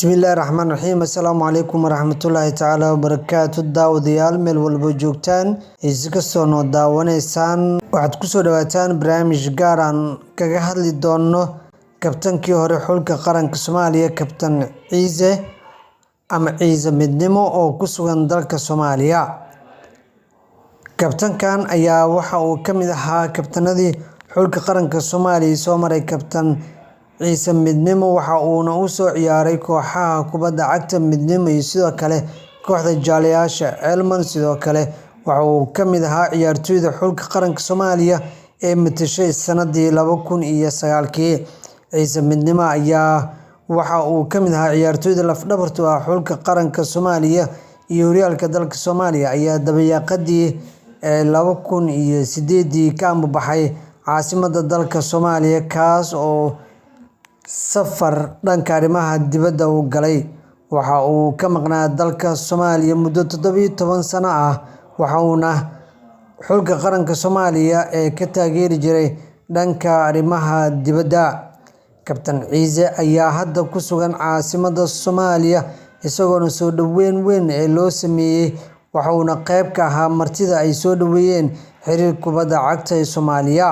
Bismillaahi Raxmaani Raxiim. Assalaamu calaykum waraxmatullaahi tacaala wabarakaatu. Daawadayaal meel walba joogtaan si kastoo noo daawanaysaan waxaad ku soo dhawaataan barnaamij gaar aan kaga hadli doono kabtankii hore xulka qaranka Soomaaliya Kabtan Ciise ama Ciise Midnimo oo ku sugan dalka Soomaaliya. Kabtankan ayaa waxa uu ka mid ahaa kabtanadii xulka qaranka Soomaaliya soo maray. Kabtan Ciise Midnimo waxa uuna u soo ciyaaray kooxaha kubadda cagta Midnimo iyo sidoo kale kooxda Jaalayaasha Elman. Sidoo kale waxa uu ka mid ahaa ciyaartoyda xulka qaranka Soomaaliya ee matashay sanadii 2009. Ciise Midnimo ayaa waxa uu ka mid ahaa ciyaartoyda laf-dhabarta u ah xulka qaranka Soomaaliya iyo horyaalka dalka Soomaaliya ayaa dabayaaqadii 2008 ka ambabaxay caasimadda dalka Soomaaliya, kaas oo safar dhanka arrimaha dibadda u galay. Waxa uu ka maqnaa dalka Soomaaliya muddo 17 sano ah, waxaana xulka qaranka Soomaaliya ee ka taageeri jiray dhanka arrimaha dibadda. Kabtan Ciise ayaa hadda ku sugan caasimadda Soomaaliya, isagoona soo dhaweyn weyn ee loo sameeyay, waxaana qayb ka ahaa martida ay soo dhaweeyeen xiriirka kubadda cagta ee Soomaaliya.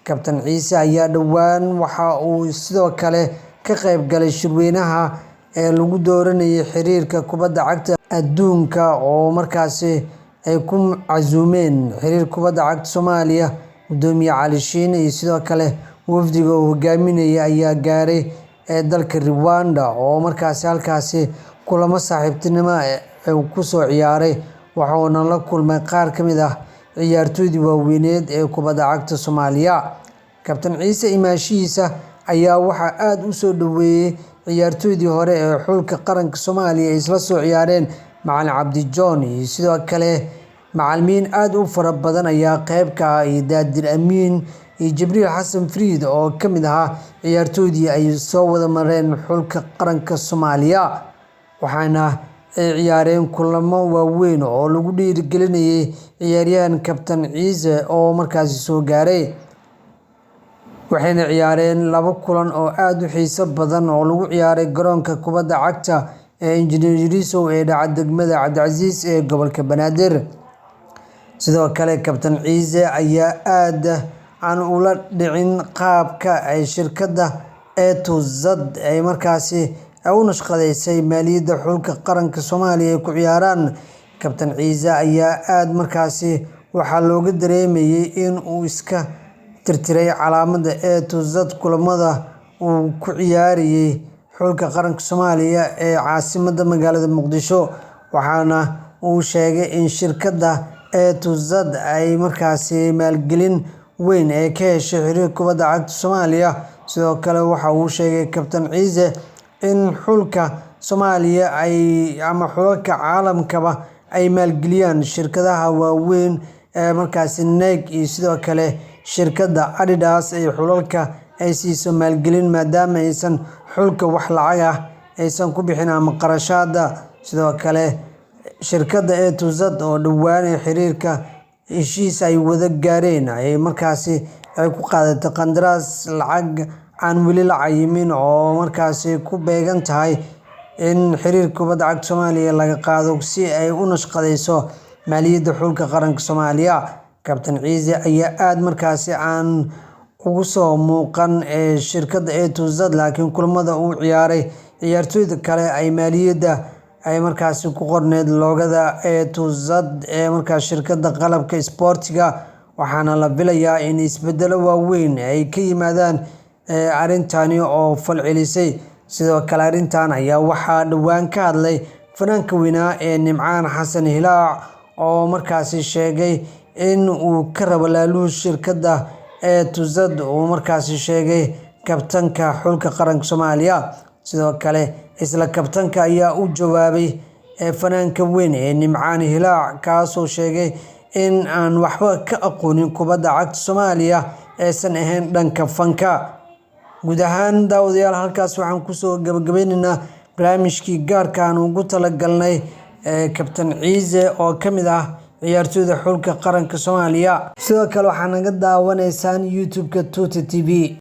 Kabtan Ciise ayaa dhowaan waxa uu sidoo kale ka qayb galay shirweynaha ee lagu dooranayay xiriirka kubadda cagta adduunka oo markaasi ay ku casuumeen xiriirka kubadda cagta Soomaaliya. Gudoomiye Cali Shiine iyo sidoo kale wafdiga uu hogaaminayay ayaa gaaray dalka Rwanda oo markaasi halkaasi kulamo saaxiibtinimo ku soo ciyaaray, waxaana la kulmay qaar ka mid ah ciyaartoydii waaweyneed ee kubadda cagta Soomaaliya. Kabtan Ciise imaanshihiisa ayaa waxaa aad u soo dhaweeyay ciyaartoydii hore ee xulka qaranka Soomaaliya ay isla soo ciyaareen Macalin Cabdi John iyo sidoo kale macallimiin aad u fara badan ayaa qayb ka ah, iyo Daadir Amiin iyo Jibriil Xasan Fariid oo ka mid ahaa ciyaartoydii ay soo wada mareen xulka qaranka Soomaaliya. Waxaana ay ciyaareen kulamo waaweyn oo lagu dhiirigelinayay ciyaaryahan Kabtan Ciise oo markaasi soo gaaray. Waxayna ciyaareen 2 kulan oo aad u xiiso badan oo lagu ciyaaray garoonka kubadda cagta ee Injineer Yarisow ee dhaca degmada Cabdicasiis ee gobolka Banaadir. Sidoo kale Kabtan Ciise ayaa aad aan ula dhicin qaabka ay shirkadda A2Z ay markaasi u nashqadeysay maaliyadda xulka qaranka Soomaaliya ay ku ciyaaraan. Kabtan Ciise ayaa aad markaasi waxaa looga dareemayay in uu iska tirtiray calaamadda A2Z kulamada uu ku ciyaarayay xulka qaranka Soomaaliya ee caasimadda magaalada Muqdisho. Waxaana uu sheegay in shirkadda A2Z ay markaasi maalgelin weyn ee ka heshay xiriirka kubadda cagta Soomaaliya. Sidoo kale waxa uu sheegay Kabtan Ciise in xulka Soomaaliya ama xulalka caalamkaba ay maalgeliyaan shirkadaha waaweyn ee markaasi Nike iyo sidoo kale shirkadda Adidas ay xulalka ay siiso maalgelin, maadaama aysan xulka wax lacag ah aysan ku bixin ama qarashaada. Sidoo kale shirkadda A2Z oo dhowaan xiriirka heshiis ay wada gaareen ay markaasi ay ku qaadatay qandaraas lacag aan weli la cayimin oo markaasi ku beegan tahay in xiriirka kubadda cagta Soomaaliya laga qaado si ay u nashqadeyso maaliyadda xulka qaranka Soomaaliya. Kabtan Ciise ayaa aad markaasi aan ugu soo muuqan shirkadda A2Z, laakiin kulamada uu ciyaaray ciyaartoyda kale ay maaliyadda ay markaasi ku qorneed loogada A2Z ee markaas shirkadda qalabka isboortiga. Waxaana la filayaa in isbeddelo waaweyn ay ka yimaadaan arrintani oo falcelisay. Sidoo kale arrintan ayaa waxaa dhowaan ka hadlay fanaanka weynaa ee Nimcaan Xasan Hilaac oo markaasi sheegay in uu ka rabo laaluush shirkadda A2Z uu markaasi sheegay kabtanka xulka qaranka Soomaaliya. Sidoo kale isla kabtanka ayaa u jawaabay fanaanka weyn ee Nimcaan Hilaac, kaasoo sheegay in aan waxba ka aqoonin kubadda cagta Soomaaliya aysan ahayn dhanka fanka. Guud ahaan daawadayaal, halkaas waxaan kusoo gabagabeynaynaa barnaamijkii gaarka aan ugu talagalnay Kabtan Ciise oo ka mid ah ciyaartoyda xulka qaranka Soomaaliya. Sidoo kale waxaad naga daawanaysaan YouTube-ka Tuta TV.